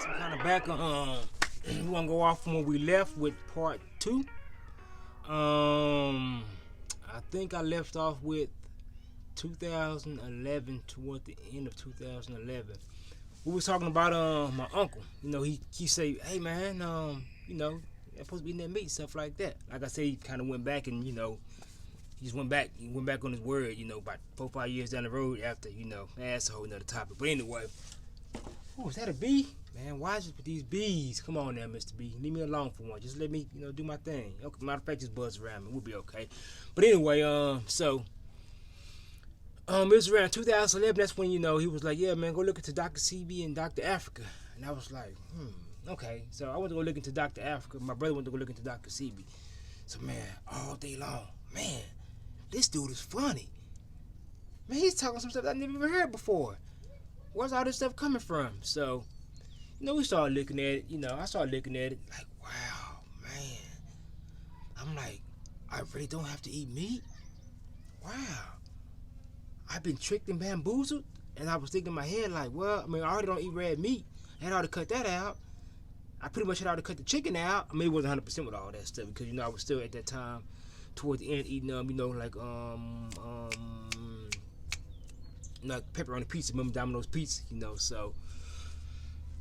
guess we're kind of back on. We're gonna go off from where we left with part two. I think I left off with 2011 toward the end of 2011. We was talking about my uncle. You know, he say, hey man, you know, you're supposed to be in that meat and stuff like that. Like I said, he kind of went back and he just went back. He went back on his word. You know, about 4-5 years down the road after that's a whole nother topic. But anyway, oh, is that a bee? Man, why is it with these bees? Come on now, Mr. B. Leave me alone for one. Just let me, do my thing. Okay, matter of fact, just buzz around me. We'll be okay. But anyway, so it was around 2011. That's when, he was like, yeah, man, go look into Dr. CB and Dr. Africa. And I was like, okay. So I went to go look into Dr. Africa. My brother went to go look into Dr. CB. So, man, all day long, man, this dude is funny. Man, he's talking some stuff I never even heard before. Where's all this stuff coming from? So, we started looking at it. I started looking at it like, wow, man. I'm like, I really don't have to eat meat? Wow. I've been tricked and bamboozled? And I was thinking in my head like, well, I mean, I already don't eat red meat. I had already cut that out. I pretty much had already cut the chicken out. I mean, it wasn't 100% with all that stuff because, I was still at that time toward the end eating, like pepperoni pizza, remember Domino's pizza, so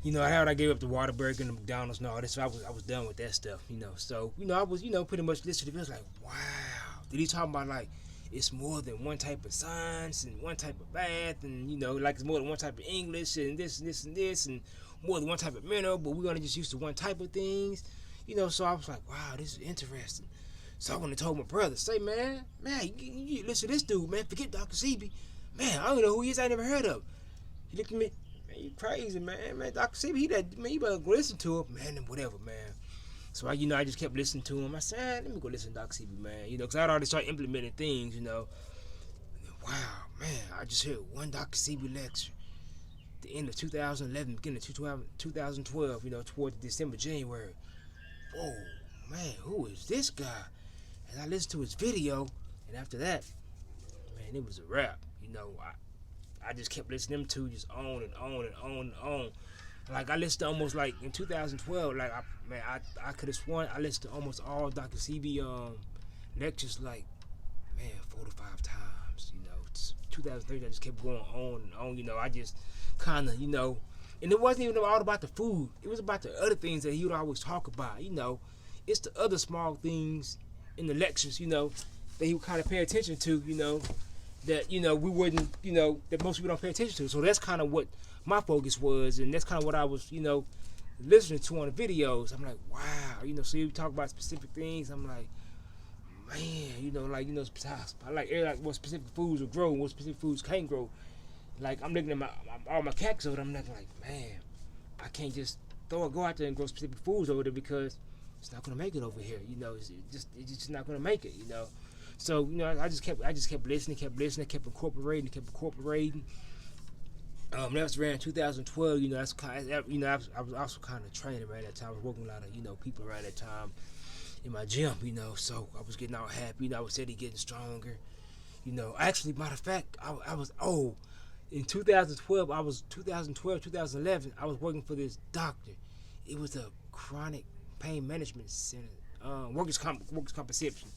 I gave up the Whataburger and the McDonald's and all this, so I was done with that stuff, so I was pretty much listening to it. It was like, wow, did he talk about like it's more than one type of science and one type of math and like it's more than one type of English and this and this and this and more than one type of mineral, but we're gonna just use to one type of things, so I was like, wow, this is interesting. So I went and told my brother, say, man, you listen to this dude, man, forget Dr. CB. Man, I don't know who he is. I never heard of. He looked at me, man, you crazy, man. Man, Dr. CB, man, you better go listen to him, man, and whatever, man. So I just kept listening to him. I said, let me go listen to Dr. CB, man, because I'd already started implementing things, Wow, man, I just heard one Dr. CB lecture. The end of 2011, beginning of 2012, toward December, January. Whoa, man, who is this guy? And I listened to his video, and after that, man, it was a wrap. I just kept listening to just on and on and on and on. Like I listened to almost like in 2012, like I could have sworn I listened to almost all Dr. CB lectures like 4 to 5 times. 2013 I just kept going on and on. I just kind of and it wasn't even all about the food. It was about the other things that he would always talk about. It's the other small things in the lectures. That he would kind of pay attention to. That we wouldn't that most people don't pay attention to. So that's kind of what my focus was, and that's kind of what I was listening to on the videos. I'm like, wow, so you talk about specific things. I'm like, man, I like what specific foods will grow and what specific foods can't grow. Like I'm looking at all my cactus over there. I'm looking like, man, I can't just go out there and grow specific foods over there because it's not gonna make it over here. It's just not gonna make it. So I just kept listening, kept incorporating. That was around 2012. That's kind of, I was also kind of training around that time. I was working with a lot of people around that time in my gym. So I was getting all happy. I was steady getting stronger. Actually, matter of fact, I was in 2012. 2011. I was working for this doctor. It was a chronic pain management center, workers' compensation.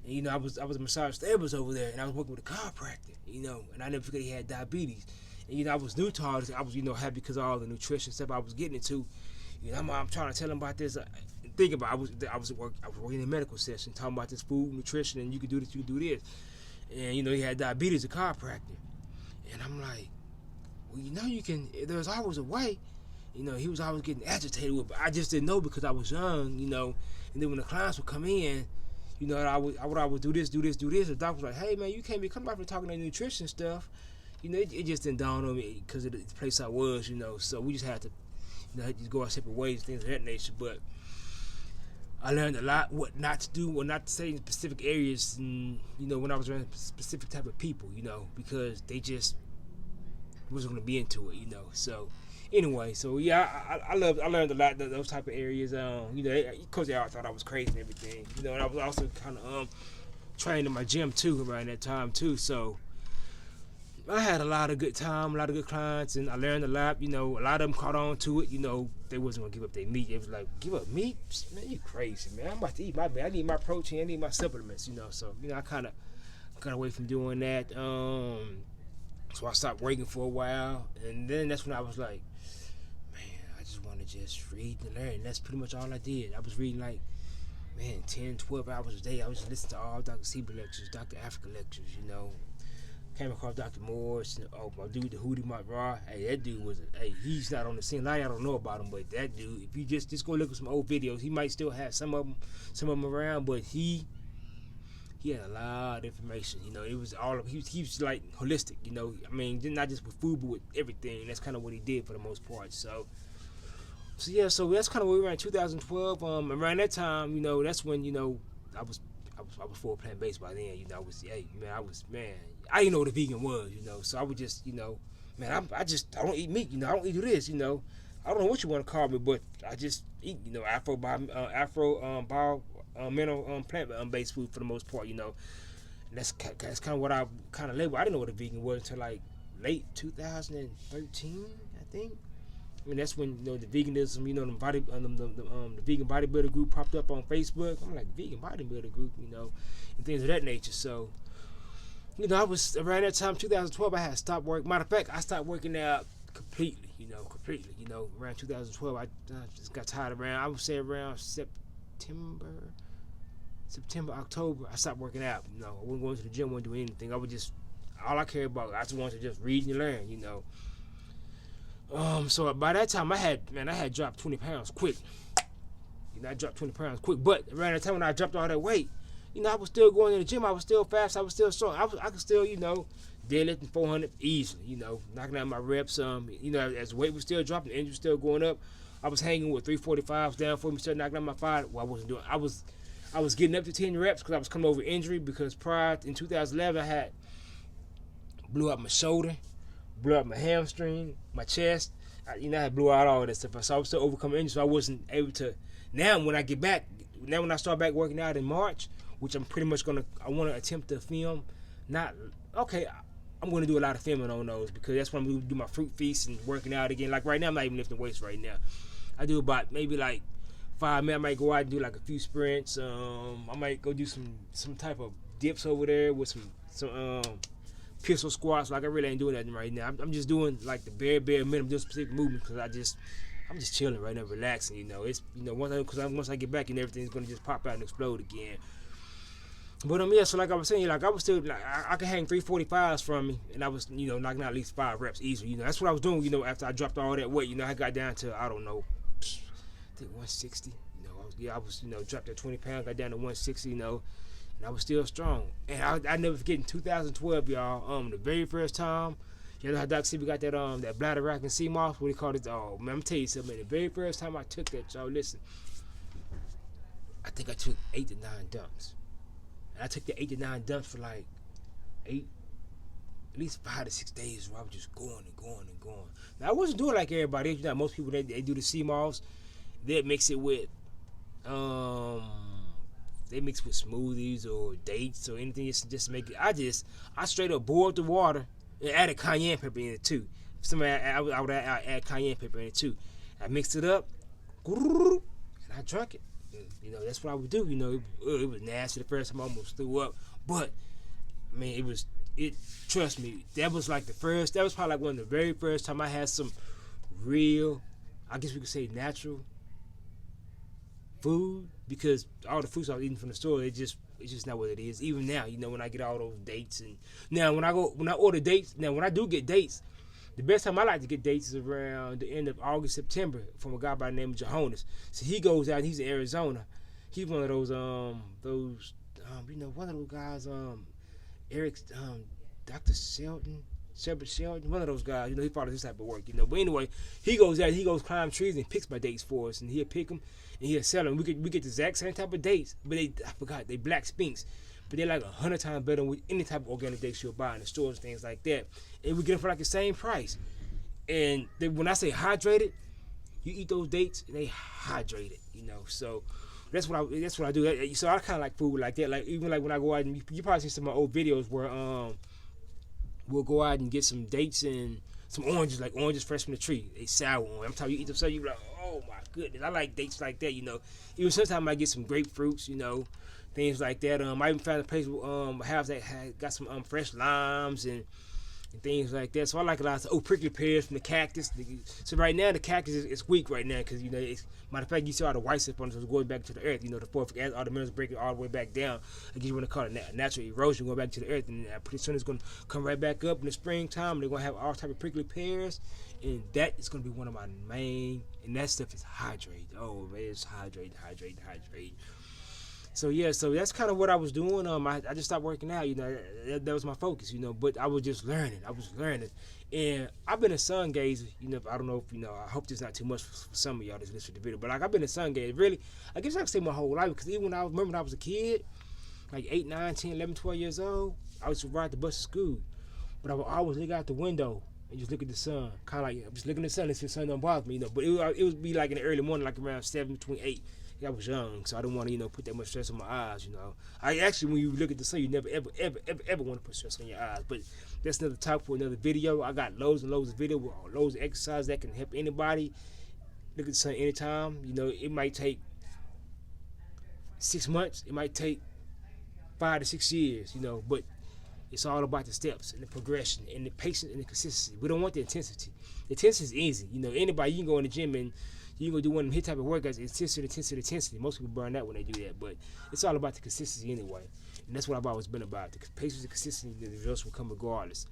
And I was a massage therapist over there, and I was working with a chiropractor, and I never forget he had diabetes, and I was new to all this. I was happy because of all the nutrition stuff I was getting into. I'm trying to tell him about this. Think about I was working in a medical session talking about this food, nutrition, and you can do this, you can do this, and he had diabetes, a chiropractor, and I'm like, well, you can. There's always a way. He was always getting agitated with, but I just didn't know because I was young, and then when the clients would come in, I would always do this. The doctor was like, hey, man, you can't be coming out for talking that nutrition stuff. It just didn't dawn on me because of the place I was, so we just had to, just go our separate ways, things of that nature. But I learned a lot what not to do, what not to say in specific areas, and, when I was around specific type of people, because they just wasn't going to be into it, so... Anyway, so yeah, I learned a lot of those type of areas. Because they all thought I was crazy and everything. And I was also kind of trained in my gym too around that time too. So I had a lot of good time, a lot of good clients, and I learned a lot. You know, a lot of them caught on to it. You know, they wasn't gonna give up their meat. It was like, give up meat, man, you crazy, man. I'm about to eat my meat. I need my protein. I need my supplements. You know, so you know, I kind of got away from doing that. So I stopped working for a while, and then that's when I was like, man, I just want to just read and learn. That's pretty much all I did. I was reading like, man, 10, 12 hours a day. I was listening to all Dr. Sebi lectures, Dr. Africa lectures, you know. Came across Dr. Morris, oh, my dude, the Hootie McGraw. Hey, that dude was, he's not on the scene. I don't know about him, but that dude, if you just go look at some old videos, he might still have some of them around, but he had a lot of information. You know, it was all of, he was like holistic, you know. I mean, not just with food, but with everything. That's kind of what he did for the most part. So yeah, so that's kind of where we were in 2012. Around that time, you know, that's when, you know, I was full plant based by then. You know, I didn't know what a vegan was, you know. So I would just, you know, man, I don't eat meat, you know. I don't eat this, you know. I don't know what you want to call me, but I just eat, you know, mineral plant based food for the most part, you know. And that's kind of what I kind of labeled. I didn't know what a vegan was until like late 2013, I think. I mean, that's when, you know, the veganism, you know, the vegan bodybuilder group popped up on Facebook. I'm like, vegan bodybuilder group, you know, and things of that nature. So, you know, I was around that time, 2012. I had stopped work. Matter of fact, I stopped working out completely. You know, around 2012, I just got tired around. I would say around September, October. I stopped working out. You know, I wasn't going to the gym, wasn't doing anything. I would just, all I cared about, I just wanted to just read and learn. You know. So by that time I had dropped 20 pounds quick. You know, I dropped 20 pounds quick. But around the time when I dropped all that weight, you know, I was still going to the gym. I was still fast. I was still strong. I could still, you know, deadlifting 400 easily. You know, knocking out my reps. You know, as weight was still dropping, the energy was still going up. I was hanging with 345s down for me, started knocking out my 5. Well, I wasn't doing. I was getting up to 10 reps because I was coming over injury. Because prior in 2011, I had blew out my shoulder, blew out my hamstring, my chest. I had blew out all that stuff. So I was still overcoming injury, so I wasn't able to. Now when I start back working out in March, which I'm pretty much I want to attempt to film. I'm going to do a lot of filming on those because that's when I'm going to do my fruit feast and working out again. Like right now, I'm not even lifting weights right now. I do about maybe like 5 minutes. I might go out and do like a few sprints. I might go do some type of dips over there with some pistol squats. Like I really ain't doing that right now. I'm just doing like the bare minimum, just specific movement because I'm just chilling right now, relaxing. You know, it's once I get back and everything's gonna just pop out and explode again. But yeah, so like I was saying, like I was still like I could hang 345s from me, and I was knocking out at least 5 reps easily. You know, that's what I was doing. You know, after I dropped all that weight, I got down to I think 160. I was dropped at 20 pounds, got down to 160. And I was still strong. And I never forget in 2012, y'all. The very first time, you know how Dr. Sebi got that bladder rack and sea moss? What do you call it? Oh man, I'm tell you something. Man, the very first time I took that, y'all listen. I think I took 8 to 9 dumps. And I took the 8 to 9 dumps for like at least 5 to 6 days where I was just going and going and going. Now I wasn't doing like everybody else. Most people they do the sea moss. They mix it with they mix with smoothies or dates or anything just to make it. I straight up boiled the water and added cayenne pepper in it too. I would add cayenne pepper in it too. I mixed it up, and I drank it. That's what I would do. It was nasty the first time. I almost threw up, but I mean, trust me, that was probably like one of the very first time I had some real, I guess we could say natural food, because all the foods I was eating from the store, it's just not what it is. Even now, when I get all those dates, and now when I order dates, now when I do get dates, the best time I like to get dates is around the end of August, September, from a guy by the name of Johannes. So he goes out, he's in Arizona. He's one of those one of those guys, Eric, Dr. Sheldon, one of those guys. He follows this type of work. But anyway, he goes out, he goes climb trees and picks my dates for us, and he'll pick them and he'll sell them. We get the exact same type of dates, but they black spinks, but they're like 100 times better than any type of organic dates you'll buy in the stores and things like that. And we get them for like the same price. And when I say hydrated, you eat those dates and they hydrated. So that's what I do. So I kind of like food like that. Like even like when I go out, and you probably see some of my old videos where we'll go out and get some dates and some oranges, like oranges fresh from the tree. They sour orange. I'm telling you, eat them so you be like, oh my goodness. I like dates like that, you know. Even sometimes I might get some grapefruits, you know, things like that. I even found a place house that got some fresh limes and things like that. So I like a lot of prickly pears from the cactus. So right now the cactus is weak right now because, you know, matter of fact, you see all the white stuff on it, so it's going back to the earth. You know, the fourth, as all the minerals breaking all the way back down. I guess you want to call it natural erosion, going back to the earth, and pretty soon it's going to come right back up in the springtime. They're going to have all type of prickly pears, and that is going to be one of my main. And that stuff is hydrate. Oh man, it's hydrate. So yeah, so that's kind of what I was doing. I just stopped working out. You know, that was my focus. You know, but I was just learning. And I've been a sun gazer. You know, I don't know if you know. I hope there's not too much for some of y'all that's listening to the video. But like, I've been a sun gazer. Really, I guess I can say my whole life because even when I was a kid, like 8, 9, 10, 11, 12 years old, I used to ride the bus to school. But I would always look out the window and just look at the sun. Kind of like I'm just looking at the sun. If the sun don't bother me, you know. But it would be like in the early morning, like around 7, between 8. I was young, so I didn't want to, you know, put that much stress on my eyes, you know. I actually, when you look at the sun, you never, ever want to put stress on your eyes. But that's another topic for another video. I got loads and loads of video with loads of exercise that can help anybody. Look at the sun anytime. You know, it might take 6 months. It might take 5 to 6 years, you know. But it's all about the steps and the progression and the patience and the consistency. We don't want the intensity. The intensity is easy. You know, anybody, you can go in the gym and you can go do one of them hit type of workouts, intensity. Most people burn out when they do that, but it's all about the consistency anyway. And that's what I've always been about. The patience and consistency, the results will come regardless.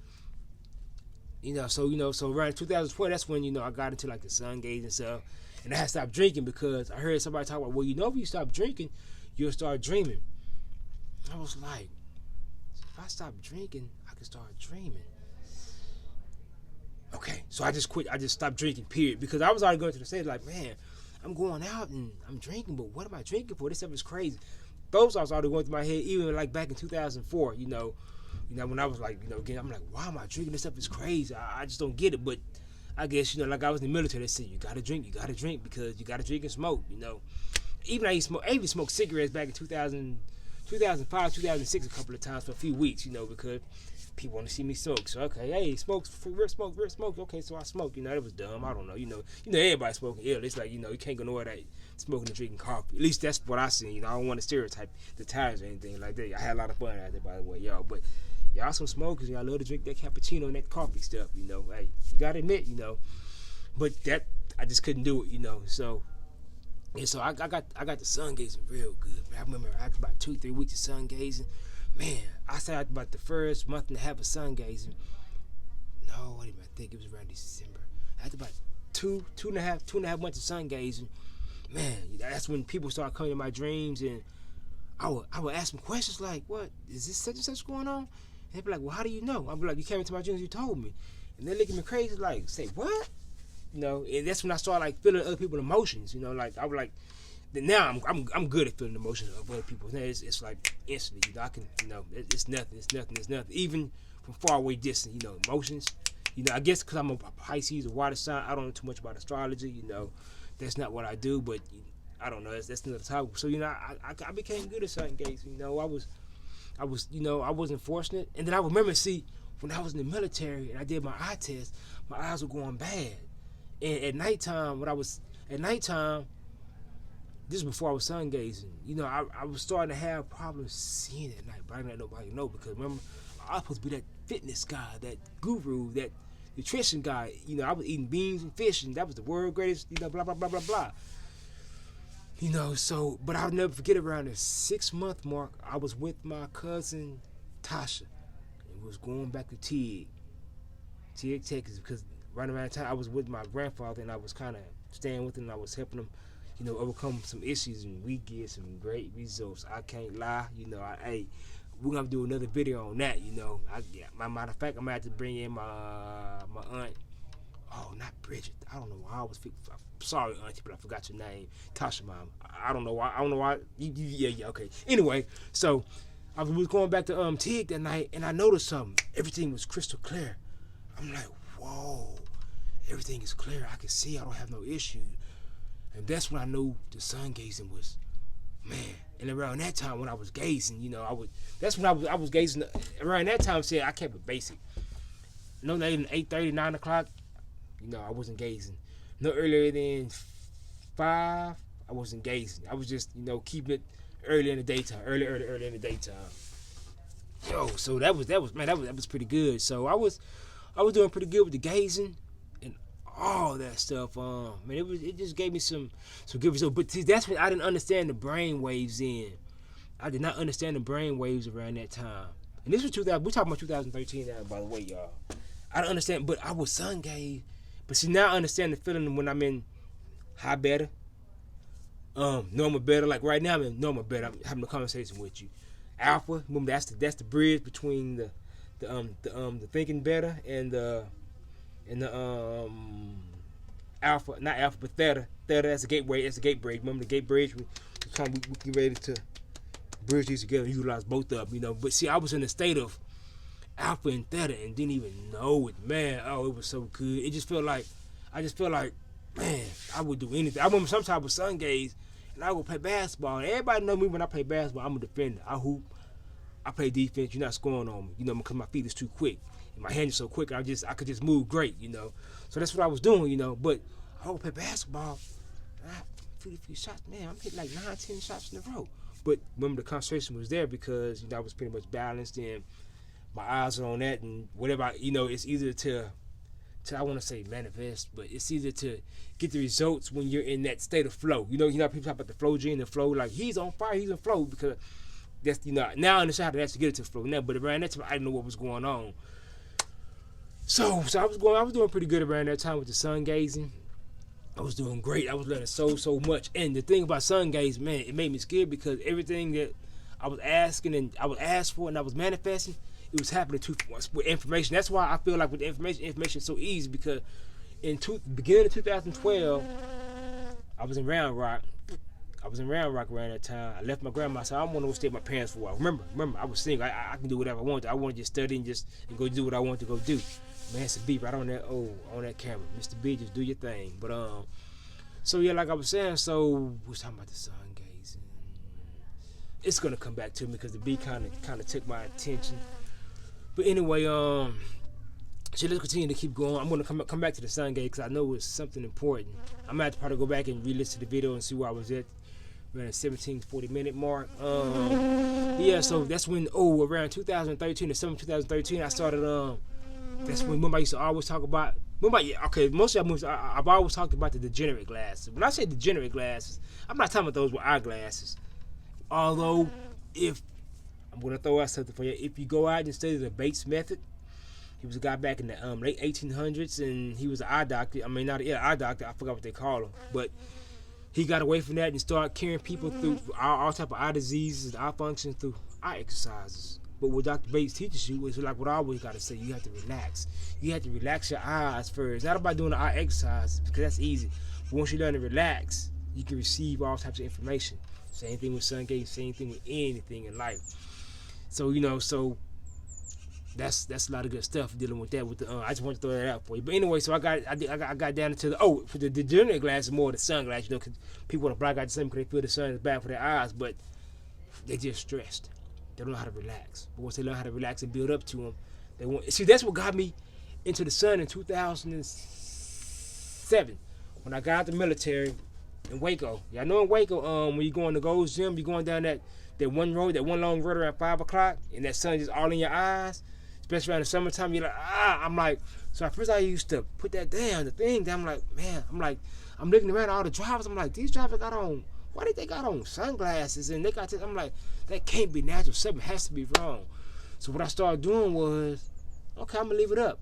You know, so around 2012, that's when, you know, I got into like the sun gazing stuff. And I had to stop drinking because I heard somebody talk about, well, you know, if you stop drinking, you'll start dreaming. And I was like, if I stop drinking, I can start dreaming. Okay, so I just quit. I just stopped drinking, period. Because I was already going to the stage like, man, I'm going out and I'm drinking, but what am I drinking for? This stuff is crazy. Those thoughts already going through my head, even like back in 2004, you know, when I was like, you know, again, I'm like, why am I drinking? This stuff is crazy. I just don't get it. But I guess, you know, like I was in the military, they said, you gotta drink because you gotta drink and smoke, you know. I even smoked cigarettes back in 2005, 2006 a couple of times for a few weeks, you know, because people want to see me smoke. So okay, hey, smoke. Okay, so I smoke. You know, that was dumb. I don't know. You know, everybody smoking ill. It's like, you know, you can't go nowhere that smoking and drinking coffee. At least that's what I seen. You know, I don't want to stereotype the tires or anything like that. I had a lot of fun out there, by the way, y'all. But y'all some smokers. Y'all love to drink that cappuccino and that coffee stuff. You know, hey, you gotta admit, you know. But that I just couldn't do it. You know, so. And so I got the sun gazing real good. I remember after about 2-3 weeks of sun gazing, man, I started about the first month and a half of sun gazing. No, wait a minute, I think it was around December. After about two and a half months of sun gazing, man, that's when people started coming to my dreams, and I would ask them questions like, what, is this such and such going on? And they'd be like, well, how do you know? I'd be like, you came into my dreams, you told me. And they look at me crazy like, say, what? You know, and that's when I started like feeling other people's emotions. You know, like I was like, now I'm good at feeling emotions of other people. Now it's like instantly. You know, I can, you know, it's nothing. Even from far away distance, you know, emotions. You know, I guess because I'm a Pisces, a water sign, I don't know too much about astrology. You know, that's not what I do. But I don't know. That's another topic. So you know, I became good at certain games. You know, I was, you know, I wasn't forcing it. And then I remember, see, when I was in the military and I did my eye test, my eyes were going bad. And at nighttime, this is before I was sun gazing, you know, I was starting to have problems seeing at night, but I didn't let nobody know because remember, I was supposed to be that fitness guy, that guru, that nutrition guy. You know, I was eating beans and fish, and that was the world greatest, you know, blah, blah, blah, blah, blah. You know, so, but I'll never forget around the 6-month mark, I was with my cousin, Tasha, and we was going back to Tig, Texas, because right around the time I was with my grandfather and I was kind of staying with him and I was helping him, you know, overcome some issues, and we get some great results. I can't lie, you know. Hey, we're gonna do another video on that, you know. Matter of fact, I'm gonna have to bring in my aunt. Oh, not Bridget. I don't know why I was. Sorry, auntie, but I forgot your name. Tasha, mom. I don't know why. Yeah. Okay. Anyway, so I was going back to Tig that night, and I noticed something. Everything was crystal clear. I'm like, whoa. Everything is clear. I can see. I don't have no issue. And that's when I knew the sun gazing was, man. And around that time when I was gazing, you know, that's when I was gazing. Around that time, I said I kept it basic. no later than 8:30, 9 o'clock, I wasn't gazing. No earlier than 5, I wasn't gazing. I was just, keeping it early in the daytime, early in the daytime. Yo, so that was pretty good. So I was doing pretty good with the gazing and all that stuff. It just gave me some good results. But see, that's when I didn't understand the brain waves in. I did not understand the brain waves around that time. And this was 2000. We're talking about 2013 now, by the way, y'all. I don't understand, but I was sun gazed. But see, now I understand the feeling when I'm in high beta, normal beta. Like right now, I'm in normal beta. I'm having a conversation with you. Alpha, remember that's the bridge between the thinking beta and the alpha, not alpha, but theta. Theta, that's the gateway. That's the gate bridge. Remember the gate bridge? We get ready to bridge these together, utilize both of them, But see, I was in a state of alpha and theta and didn't even know it, man. Oh, it was so good. I just felt like, man, I would do anything. I remember sometimes with sun gaze, and I would play basketball. And everybody know me when I play basketball. I'm a defender. I hoop. I play defense. You're not scoring on me, because my feet is too quick and my hands are so quick. I could just move great, So that's what I was doing, But I would play basketball. And I 50 shots, man. I'm hitting like 9, 10 shots in a row. But remember, the concentration was there because I was pretty much balanced and my eyes are on that, and whatever. It's either to I want to say manifest, but it's either to get the results when you're in that state of flow. People talk about the flow gene, the flow, like he's on fire, he's in flow, because that's now I understand how to actually get it to flow now. But around that time, I didn't know what was going on. So I was doing pretty good around that time with the sun gazing. I was doing great. I was learning so much. And the thing about sun gaze, man, it made me scared because everything that I was asking and I was asked for and I was manifesting, it was happening with information. That's why I feel like with the information is so easy, because in beginning of 2012, I was in Round Rock. Around that time. I left my grandma, so I don't want to stay with my parents for a while. Remember, I was single. I can do whatever I want. I want to just study and go do what I want to go do. Man, it's a beat right on that camera. Mr. B, just do your thing. But so yeah, like I was saying, so we was talking about the sun gazing. It's gonna come back to me because the beat kind of took my attention. But anyway, so let's continue to keep going. I'm gonna come back to the sun gaze because I know it's something important. I'm gonna have to probably go back and re-listen to the video and see where I was at. Around the 17-40 minute mark. Yeah, so that's when around 2013, the summer 2013, I started. That's when I used to always talk about. Most of y'all I've always talked about the degenerate glasses. When I say degenerate glasses, I'm not talking about those with eyeglasses. Although, if I'm gonna throw out something for you, if you go out and study the Bates method, he was a guy back in the late 1800s, and he was an eye doctor. Eye doctor. I forgot what they call him, but he got away from that and started carrying people through all type of eye diseases, eye function through eye exercises. But what Dr. Bates teaches you is like what I always got to say. You have to relax. You have to relax your eyes first. Not about doing the eye exercise, because that's easy. But once you learn to relax, you can receive all types of information. Same thing with sun gaze, same thing with anything in life. So so that's a lot of good stuff dealing with that. With the I just want to throw that out for you. But anyway, so I got down into for the degenerate glasses, more the sunglasses, because people want to black out the sun because they feel the sun is bad for their eyes, but they just stressed. They don't know how to relax. But once they learn how to relax and build up to them, they want. See, that's what got me into the sun in 2007 when I got out the military in Waco. Y'all know in Waco, when you go in the Gold's Gym, you're going down that one long road around 5 o'clock, and that sun is all in your eyes. Especially around the summertime, you're like, I'm like, so at first I used to put that down, the thing down. I'm like, man, I'm looking around all the drivers. I'm like, these drivers got on. Why did they got on sunglasses? And they got this. I'm like, that can't be natural. Something has to be wrong. So what I started doing was, okay, I'm gonna leave it up.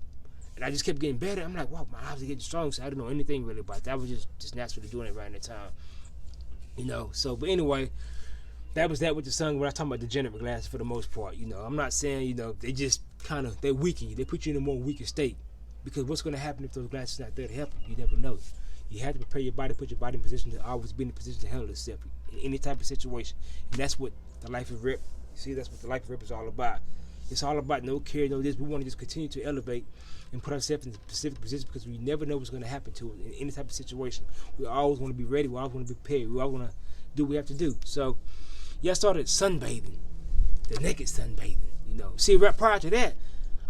And I just kept getting better. I'm like, wow, my eyes are getting strong. So I didn't know anything really about that. I was just naturally doing it around that time. So, but anyway, that was that with the sun. When I talking about degenerate glasses for the most part, I'm not saying, they just they weaken you. They put you in a more weaker state. Because what's gonna happen if those glasses are not there to help you? You never know. You have to prepare your body, put your body in position to always be in a position to handle itself in any type of situation. And that's what the life of Rip. See, that's what the life of Rip is all about. It's all about no care, no this. We want to just continue to elevate and put ourselves in a specific position because we never know what's going to happen to us in any type of situation. We always want to be ready. We always want to be prepared. We always want to do what we have to do. So, yeah, I started sunbathing, the naked sunbathing. See, right prior to that,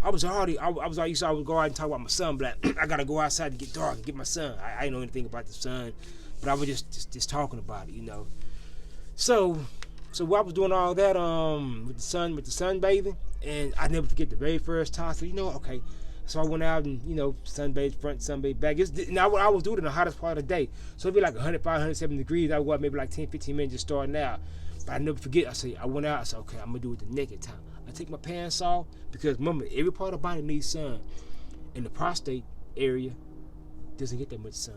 I was already used to always go out and talk about my son, but like, I gotta go outside to get dark and get my son. I didn't know anything about the sun, but I was just talking about it, you know. So while I was doing all that with the sunbathing, and I never forget the very first time. So okay. So I went out and sunbathed front, sunbathed back. Now I was doing it in the hottest part of the day. So it'd be like 105, 107 degrees. I would go out maybe like 10, 15 minutes just starting out. But I never forget. I went out. I said, okay, I'm gonna do it the naked time. I take my pants off because remember, every part of the body needs sun, and the prostate area doesn't get that much sun.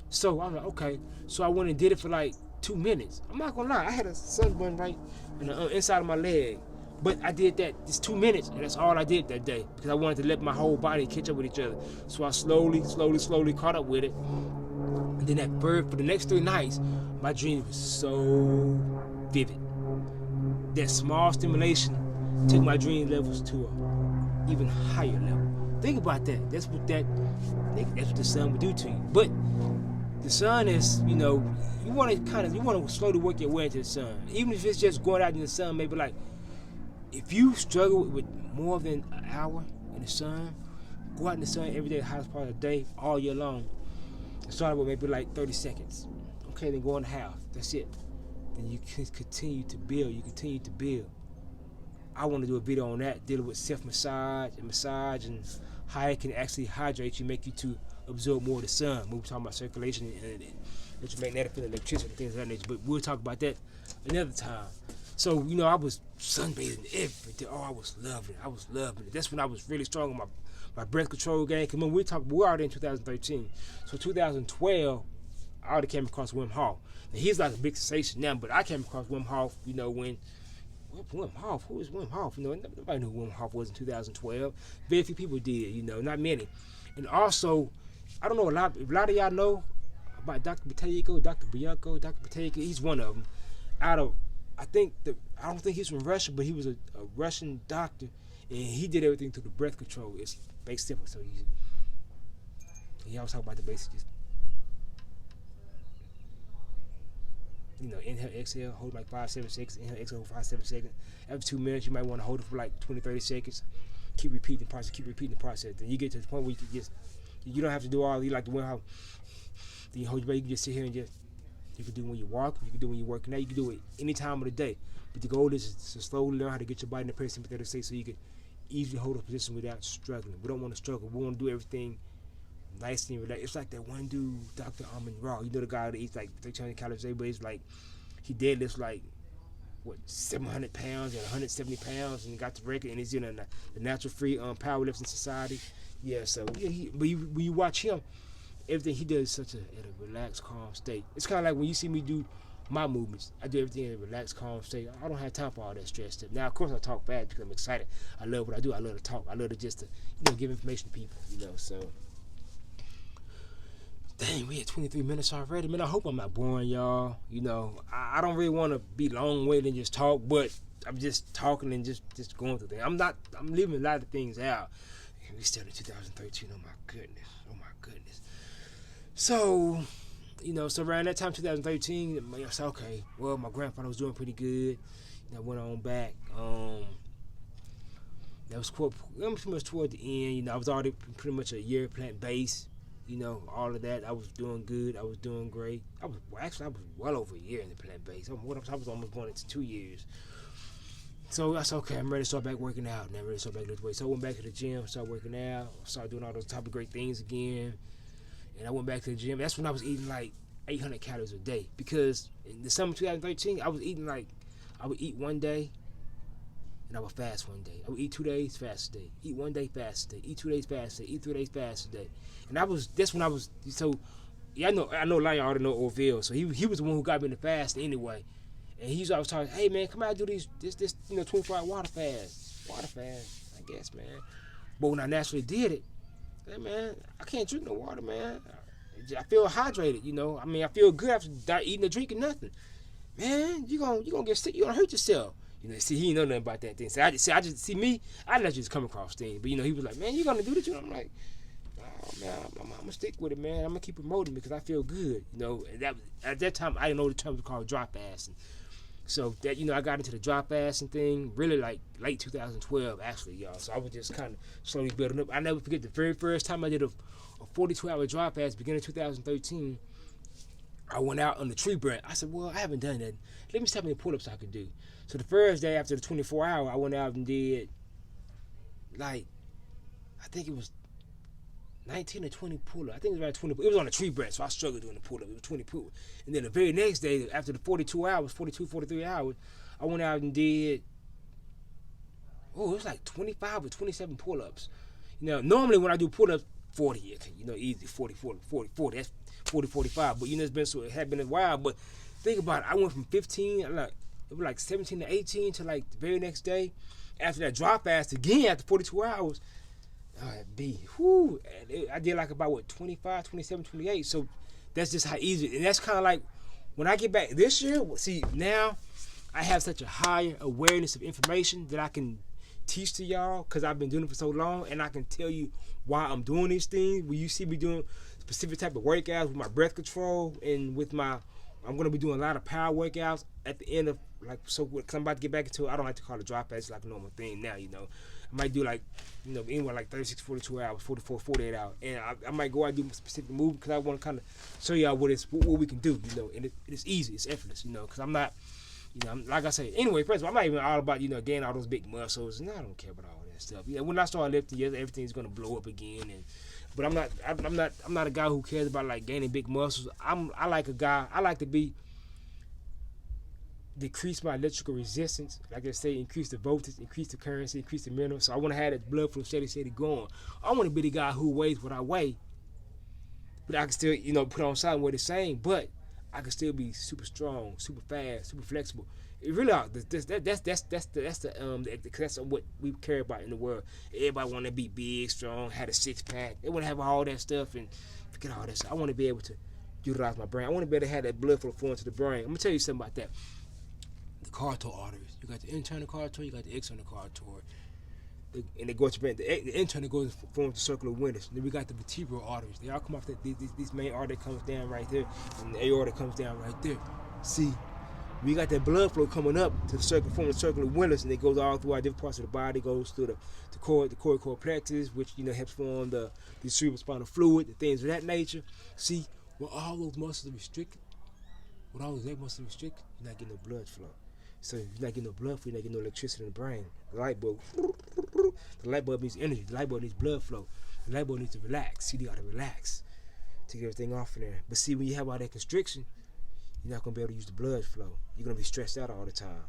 So I'm like, okay. So I went and did it for like 2 minutes. I'm not gonna lie, I had a sunburn right in the inside of my leg. But I did that just 2 minutes, and that's all I did that day because I wanted to let my whole body catch up with each other. So I slowly caught up with it. And then for the next 3 nights, my dream was so vivid. That small stimulation took my dream levels to an even higher level. Think about that. That's what the sun would do to you. But the sun is, you want to slowly work your way into the sun. Even if it's just going out in the sun, maybe like, if you struggle with more than an hour in the sun, go out in the sun every day, the hottest part of the day, all year long. Start with maybe like 30 seconds. Okay, then go in half. That's it. Then you can continue to build. I want to do a video on that, dealing with self-massage and how it can actually hydrate you, make you to absorb more of the sun. We're talking about circulation and electromagnetic field, electricity, and things of that nature. But we'll talk about that another time. So, I was sunbathing every day. Oh, I was loving it. That's when I was really strong on my breath control game. Because when we're already in 2013. So 2012, I already came across Wim Hof. Now, he's like a big sensation now, but I came across Wim Hof, when Wim Hof, who is Wim Hof? Nobody knew who Wim Hof was in 2012. Very few people did, not many. And also, I don't know, a lot of y'all know about Dr. Buteyko. He's one of them. I don't think he's from Russia, but he was a Russian doctor, and he did everything through the breath control. It's very simple, so he always talk about the basics. Inhale, exhale, hold like 5-7 seconds. Inhale, exhale, 5-7 seconds. Every 2 minutes, you might want to hold it for like 20-30 seconds. Keep repeating the process. Then you get to the point where you don't have to do all, you like the Wim Hof. Then you hold your breath, you can just sit here and you can do it when you walk, you can do it when you're working out, you can do it any time of the day. But the goal is to slowly learn how to get your body in a parasympathetic state so you can easily hold a position without struggling. We don't want to struggle. We want to do everything nice and relaxed. It's like that one dude, Dr. Amin Ra. The guy that eats like 300 calories a day, but it's like he deadlifts like 700 pounds and 170 pounds and got the record, and he's in the natural free powerlifting society. Yeah, so when you watch him, everything he does is at a relaxed, calm state. It's kind of like when you see me do my movements. I do everything in a relaxed, calm state. I don't have time for all that stress stuff. Now, of course, I talk fast because I'm excited. I love what I do. I love to talk. I love to just give information to people. So, dang, we had 23 minutes already. Man, I hope I'm not boring y'all. I don't really want to be long-winded and just talk, but I'm just talking and just going through things. I'm leaving a lot of things out. And we still in 2013. Oh my goodness. So, so around that time, 2013, I said, okay, well, my grandfather was doing pretty good. I went on back. That was pretty much toward the end. I was already pretty much a year plant-based. All of that. I was doing good. I was doing great. I was well over a year in the plant-based. I was almost going into 2 years. So I said, okay, I'm ready to start back working out. And I'm ready to start back lifting weights. So I went back to the gym, started working out, started doing all those type of great things again. And I went back to the gym. That's when I was eating like 800 calories a day. Because in the summer of 2013, I would eat one day, and I would fast one day. I would eat 2 days, fast a day. Eat 1 day, fast a day. Eat 2 days, fast a day. Eat 3 days, fast a day. And that's when I was, so, yeah, I know a lot of y'all already know Orville. So he was the one who got me into fast anyway. And he's always talking, hey man, come out and do this 24-hour water fast. I guess, man. But when I naturally did it, hey man, I can't drink no water, man. I feel hydrated, I feel good after not eating or drinking nothing. Man, you gonna get sick. You gonna hurt yourself. See, he didn't know nothing about that thing. So I just come across things. But he was like, man, you gonna do this? I'm like, oh man, I'm gonna stick with it, man. I'm gonna keep promoting it because I feel good. And at that time I didn't know the term was called dry fasting. So that, I got into the dry fasting thing really like late 2012 actually, y'all. So I was just kind of slowly building up. I never forget the very first time I did a 42-hour dry fast beginning of 2013. I went out on the tree branch. I said, well, I haven't done that. Let me see how many pull-ups I could do. So the first day after the 24 hour, I went out and did like, I think it was 19 or 20 pull-ups. I think it was around 20. It was on a tree branch, so I struggled doing the pull-up. It was 20 pull-ups. And then the very next day, after the 42 hours, 42, 43 hours, I went out and did, it was like 25 or 27 pull-ups. Normally when I do pull-ups, 40, easy, 40, 40, 40, 40. That's 40, 45. But, it had been a while. But think about it. I went from 15, it was like 17 to 18 to like the very next day. After that dry fast again, after 42 hours, I did like about 25, 27, 28. So that's just how easy. And that's kind of like when I get back this year. See, now I have such a higher awareness of information that I can teach to y'all because I've been doing it for so long, and I can tell you why I'm doing these things. When you see me doing specific type of workouts with my breath control and with I'm going to be doing a lot of power workouts at the end of cause I'm about to get back into it. I don't like to call it dry fast. It's like a normal thing now, I might do anywhere like 36, 42 hours, 44, 48 hours. And I might go out and do a specific move because I want to kind of show y'all what we can do, and it's easy, it's effortless, because I'm not, like I say, anyway, first of all, I'm not even all about, gaining all those big muscles, and I don't care about all that stuff. When I start lifting, everything's going to blow up again, but I'm not a guy who cares about like gaining big muscles. I like to decrease my electrical resistance, like I say, increase the voltage, increase the currency, increase the mineral. So I want to have that blood flow steady going. I want to be the guy who weighs what I weigh, but I can still, put on something where the same, but I can still be super strong, super fast, super flexible. It really are. That's what we care about in the world. Everybody want to be big, strong, have a six pack. They want to have all that stuff and forget all that stuff. I want to be able to utilize my brain. I want to be able to have that blood flow flowing to the brain. I'm gonna tell you something about that. The carotid arteries. You got the internal carotid, you got the external carotid. And they go to the internal goes forms the circular windows. Then we got the vertebral arteries. They all come off these main artery comes down right there, and the aorta comes down right there. See, we got that blood flow coming up to the circle, forming the circular windows, and it goes all throughout different parts of the body. Goes through the cord plexus, which helps form the cerebrospinal fluid, the things of that nature. See, when all those muscles are restricted, you're not getting no blood flow. So if you're not getting no blood flow, you're not getting no electricity in the brain. The light bulb needs energy. The light bulb needs blood flow. The light bulb needs to relax. See, you gotta relax to get everything off in there. But see, when you have all that constriction, you're not gonna be able to use the blood flow. You're gonna be stressed out all the time.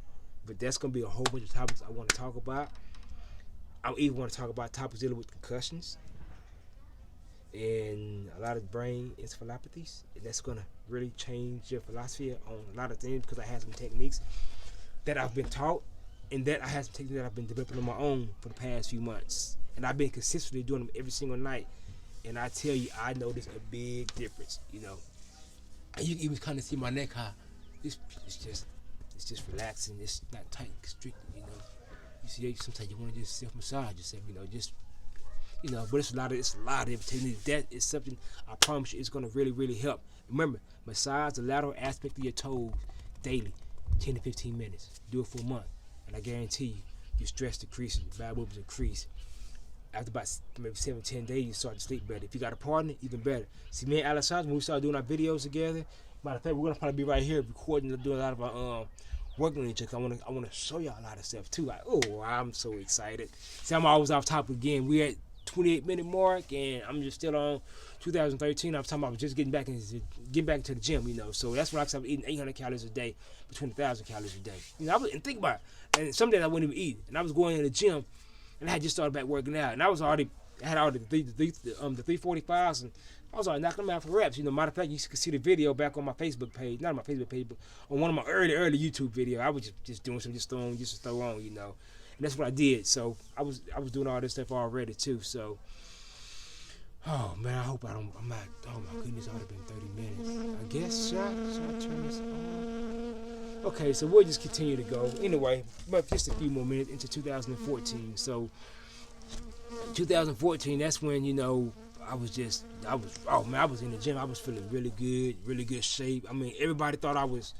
But that's gonna be a whole bunch of topics I want to talk about. I even want to talk about topics dealing with concussions and a lot of brain encephalopathies. And that's gonna really change your philosophy on a lot of things because I have some techniques that I've been taught, and that I have some techniques that I've been developing on my own for the past few months. And I've been consistently doing them every single night. And I tell you, I noticed a big difference, And you can even kind of see my neck how it's just relaxing. It's not tight and constricted, You see, sometimes you want to just self-massage yourself, But it's a lot of different techniques. That is something I promise you is going to really, really help. Remember, massage the lateral aspect of your toes daily. 10 to 15 minutes. Do it for a month. And I guarantee you, your stress decreases, your bad movements increase. After about maybe 7-10 days, you start to sleep better. If you got a partner, even better. See, me and Alessandro, when we started doing our videos together, matter of fact, we're going to probably be right here recording and doing a lot of our working on each other. I want to show y'all a lot of stuff, too. I'm so excited. See, I'm always off topic again. We're at 28-minute mark, and I'm just still on 2013. I'm talking about just getting back into the gym, So that's when I started eating 800 calories a day, between 1,000 calories a day. And think about it. And some days I wouldn't even eat. And I was going to the gym, and I had just started back working out. And I had already the 345s, and I was already knocking them out for reps. Matter of fact, you can see the video back on my Facebook page. Not on my Facebook page, but on one of my early YouTube videos. I was just doing some, just to throw on, And that's what I did. So I was doing all this stuff already too. So, oh man, I hope I'm not. Oh my goodness, it would have been 30 minutes. I guess should I turn this on? Okay, so we'll just continue to go. Anyway, but just a few more minutes into 2014. So 2014, that's when I was in the gym. I was feeling really good shape. I mean, everybody thought I was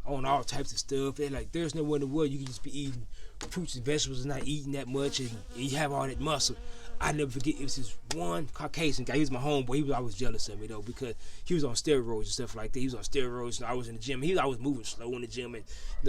on all types of stuff. They're like, there's nowhere in the world you can just be eating fruits and vegetables and not eating that much, and you have all that muscle. I never forget, it was this one Caucasian guy. He was my homeboy. He was always jealous of me though, because he was on steroids and stuff like that. He was on steroids, and I was in the gym. He was always moving slow in the gym, and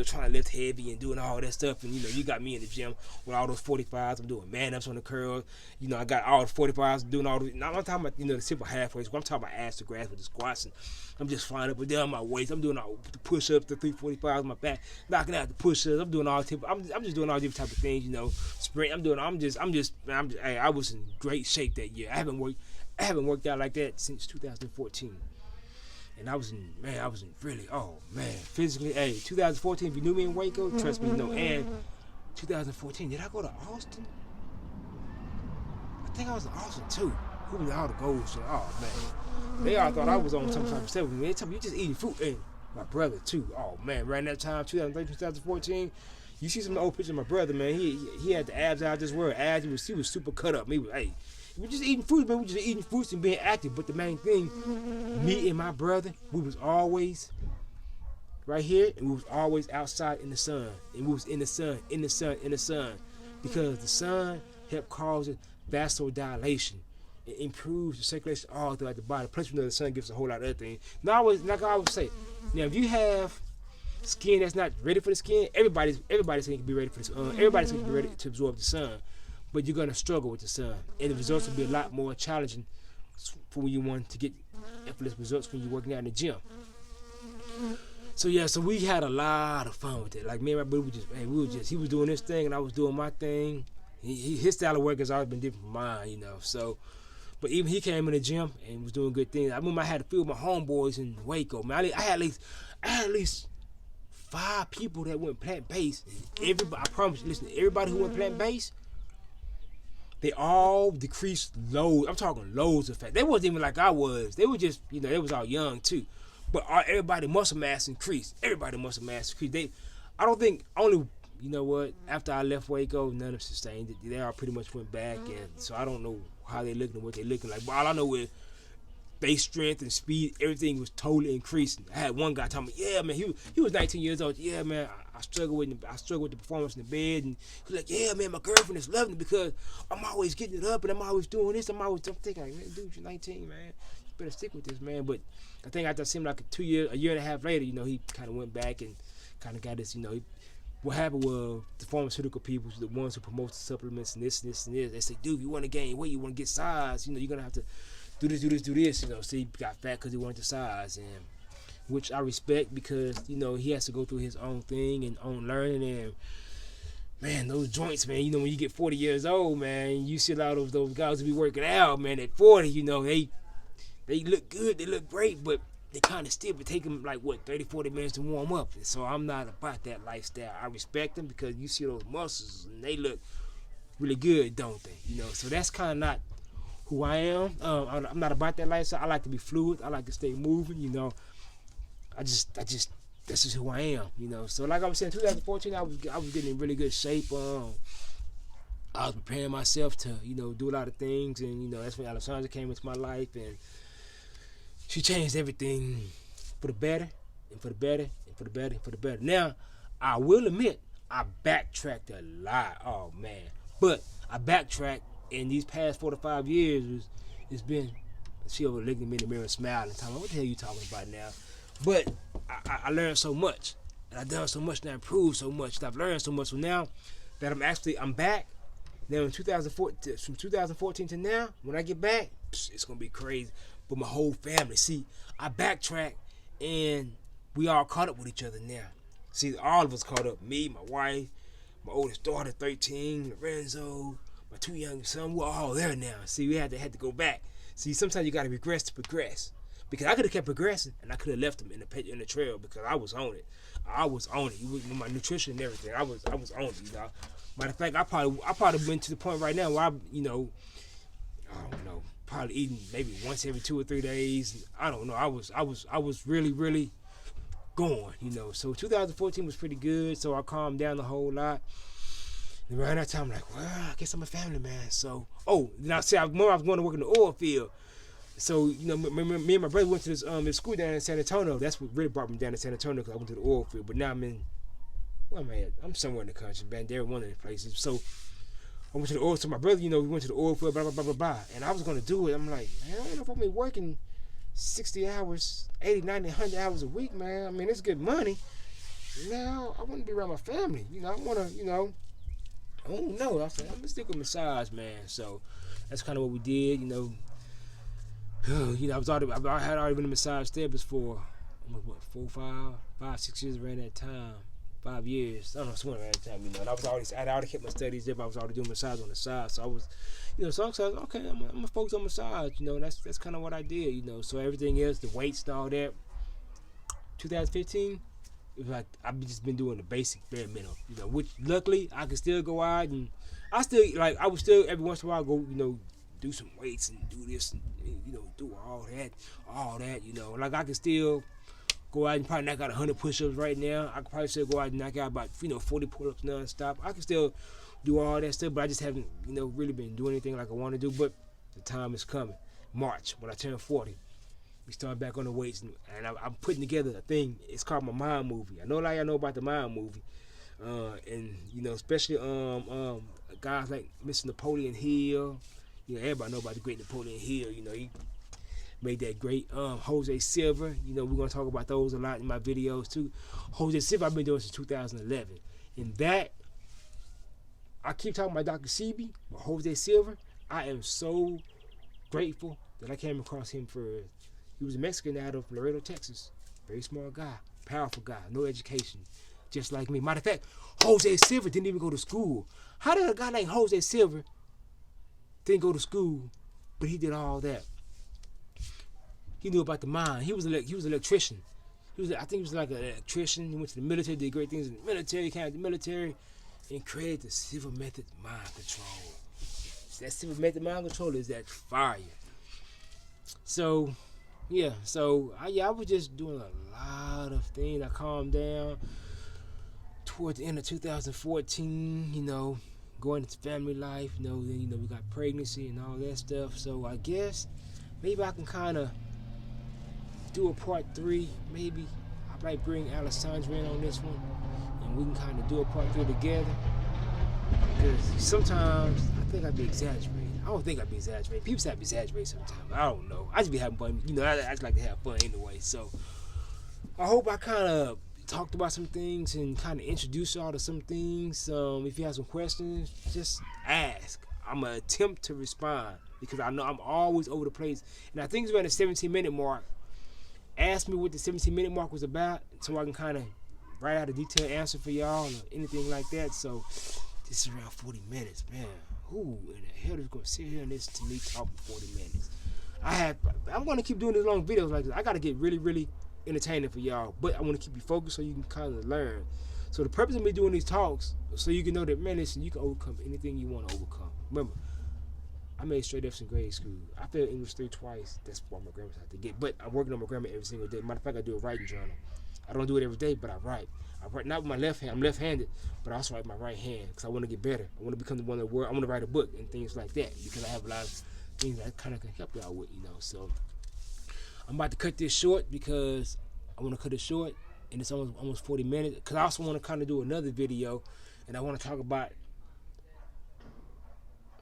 trying to lift heavy and doing all that stuff. And you got me in the gym with all those 45s. I'm doing man ups on the curls. I got all the 45s, doing all the. Now I'm talking about the simple halfway squat. I'm talking about ass to grass with the squats, and I'm just flying up and down my waist. I'm doing all the push ups, the 345s on my back, knocking out the push ups. I'm doing all I'm just doing all different type of things. Sprint. Hey, I was in great shape that year. I haven't worked out like that since 2014. And I was in really, physically, 2014, if you knew me in Waco, trust me, and 2014, did I go to Austin? I think I was in Austin too. Who was all the goals? Oh man. They all thought I was on some type of stuff. They told me, you just eating fruit. And my brother too. Oh man, right that time, 2013, 2014, you see some old pictures of my brother, man. He had the abs out of this world. Abs, he was super cut up. We're just eating fruits, man. We're just eating fruits and being active. But the main thing, me and my brother, we was always right here, and we was always outside in the sun. And we was in the sun. Because the sun helped cause vasodilation. It improves the circulation all throughout the body. Plus, the sun gives a whole lot of other things. Now, like I always say, now if you have skin that's not ready for the skin, everybody's skin can be ready for the sun. Everybody's skin can be ready to absorb the sun. But you're gonna struggle with the sun, and the results will be a lot more challenging for when you want to get effortless results when you're working out in the gym. So we had a lot of fun with it. Like me and my brother, he was doing his thing and I was doing my thing. His style of work has always been different from mine, So, but even he came in the gym and was doing good things. I remember I had a few of my homeboys in Waco. Man, I had at least 5 people that went plant-based. Everybody, I promise you, listen, everybody who went plant-based, they all decreased loads. I'm talking loads of fat. They wasn't even like I was. They were just, they was all young too. But everybody muscle mass increased. I don't think only, after I left Waco, none of them sustained it. They all pretty much went back, and so I don't know how they looking and what they looking like. But all I know is base strength and speed, everything was totally increasing. I had one guy telling me, yeah, man, he was 19 years old. Yeah, man, I struggle with the performance in the bed, and he's like, yeah, man, my girlfriend is loving it because I'm always getting it up and I'm always doing this. I'm thinking, like, man, dude, you're 19, man. You better stick with this, man. But I think after it seemed like a year and a half later, he kind of went back and kind of got this, what happened was the pharmaceutical people, the ones who promote the supplements and this, they say, dude, you want to gain weight, you want to get size, you're going to have to do this, so he got fat because he wanted the size, and which I respect because, he has to go through his own thing and own learning, and man, those joints, man, when you get 40 years old, man, you see a lot of those guys who be working out, man, at 40, they look good, they look great, but they kind of stiff. It take them 30, 40 minutes to warm up. And so I'm not about that lifestyle. I respect them because you see those muscles and they look really good, don't they? So that's kind of not who I am. I'm not about that lifestyle. I like to be fluid. I like to stay moving. I just this is who I am. So like I was saying, 2014, I was getting in really good shape. I was preparing myself to do a lot of things, and that's when Alessandra came into my life, and she changed everything for the better, and for the better, and for the better, and for the better. Now, I will admit, I backtracked a lot. Oh, man. But I backtracked in these past 4 to 5 years. It's been, she over looking at me in the mirror and smiling and telling me, what the hell are you talking about now? But I learned so much, and I've done so much, and I improved so much, and I've learned so much. So now that I'm back, now in 2014, from 2014 to now, when I get back, it's going to be crazy. But my whole family, see, I backtrack and we all caught up with each other now. See, all of us caught up. Me, my wife, my oldest daughter, 13, Lorenzo, my 2 young sons, we're all there now. See, we had to go back. See, sometimes you got to regress to progress. Because I could have kept progressing and I could have left them in the trail because I was on it. I was on it with my nutrition and everything. I was on it, Matter of fact, I probably been to the point right now where I don't know, probably eating maybe once every 2 or 3 days. I don't know. I was really, really going, So 2014 was pretty good. So I calmed down a whole lot. And around that time, I'm like, well, I guess I'm a family man. So, then I remember I was going to work in the oil field. So me and my brother went to this school down in San Antonio. That's what really brought me down to San Antonio, because I went to the oil field. But now I'm in, where am I at? I'm somewhere in the country, Bandera, one of the places. So I went to the oil. So my brother, we went to the oil field, blah blah blah blah blah. And I was gonna do it. I'm like, man, I don't know if I'm gonna be working 60 hours, 80, 90, 100 hours a week, man. I mean, it's good money. Now I want to be around my family. I want to, I don't know. I said, I'm gonna stick with massage, man. So that's kind of what we did. I had already been a massage therapist for almost 5, 6 years around that time. 5 years, I don't know, somewhere around that time, and I'd already kept my studies there, but I was already doing massage on the side. So I was, so I was okay, I'm gonna focus on massage, that's kind of what I did, So everything else, the weights and all that. 2015, it was like I've just been doing the basic bare minimum, which luckily I could still go out, and I would still every once in a while go, do some weights and do this and do all that, like I could still go out and probably knock out 100 push-ups right now. I could probably still go out and knock out about 40 pull-ups non-stop. I can still do all that stuff, but I just haven't really been doing anything like I want to do. But the time is coming. March, when I turn 40, we start back on the weights, and I'm putting together a thing. It's called my Mind Movie. I know a lot of y'all know about the Mind Movie, and especially guys like Mr. Napoleon Hill. Everybody know about the great Napoleon Hill. He made that great Jose Silva. We're gonna talk about those a lot in my videos too. Jose Silva, I've been doing since 2011, and that I keep talking about Dr. Sebi, but Jose Silva, I am so grateful that I came across him first. He was a Mexican out of Laredo, Texas. Very smart guy, powerful guy, no education, just like me. Matter of fact, Jose Silva didn't even go to school. How did a guy like Jose Silva didn't go to school, but he did all that? He knew about the mind. He was an electrician. I think he was like an electrician. He went to the military, did great things in the military, came out of the military, and created the Silva Method Mind Control. That Silva Method Mind Control is that fire. So, yeah. I was just doing a lot of things. I calmed down towards the end of 2014, going into family life, then, we got pregnancy and all that stuff. So I guess maybe I can kind of do a part 3, maybe. I might bring Alessandra in on this one, and we can kind of do a part 3 together. Because sometimes I think I'd be exaggerating. I don't think I'd be exaggerating. People say I'd be exaggerating sometimes. I don't know. I just be having fun. I just like to have fun anyway. So I hope I kind of talked about some things and kind of introduced y'all to some things. If you have some questions, just ask. I'm going to attempt to respond, because I know I'm always over the place. And I think it's around the 17-minute mark. Ask me what the 17-minute mark was about, so I can kind of write out a detailed answer for y'all or anything like that. So this is around 40 minutes, man. Who in the hell is going to sit here and listen to me talk for 40 minutes? I'm going to keep doing these long videos like this. I got to get really, really entertaining for y'all, but I want to keep you focused so you can kind of learn. So the purpose of me doing these talks, so you can know that, man, listen, you can overcome anything you want to overcome. Remember, I made straight F's in grade school. I failed English 3 twice. That's what my grammar had to get. But I'm working on my grammar every single day. Matter of fact, I do a writing journal. I don't do it every day, but I write. I write not with my left hand. I'm left-handed, but I also write with my right hand because I want to get better. I want to become the one of the world. I want to write a book and things like that, because I have a lot of things that kind of can help y'all with, So I'm about to cut this short, because I want to cut it short, and it's almost 40 minutes. Because I also want to kind of do another video, and I want to talk about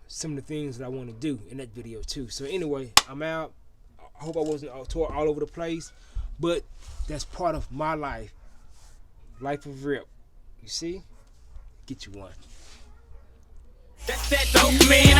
some of the things that I want to do in that video too. So anyway, I'm out. I hope I wasn't all over the place, but that's part of my life of rip. You see? Get you one. That dopamine,